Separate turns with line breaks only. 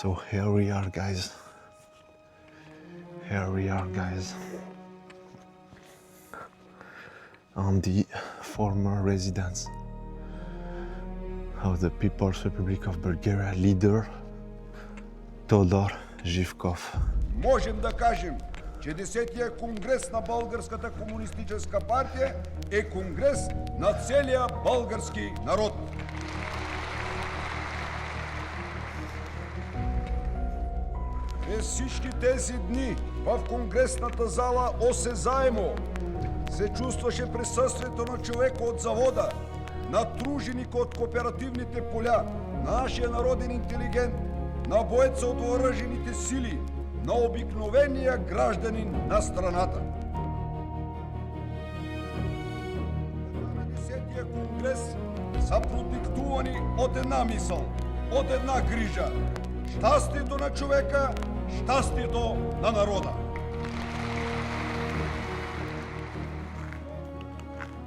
So here we are, guys. Here we are, guys. On the former residence of the People's Republic of Bulgaria leader Тодор Живков.
Можем да кажем, че 10-я конгрес на Българската комунистическа партия е конгрес на целия български народ. През всички тези дни в конгресната зала осезаемо се чувстваше присъствието на човека от завода, на труженик от кооперативните поля, на нашия народен интелигент, на боеца от въоръжените сили, на обикновения гражданин на страната. На 10-я конгрес са продиктувани от една мисъл, от една грижа – щастието на човека, щастието на народа.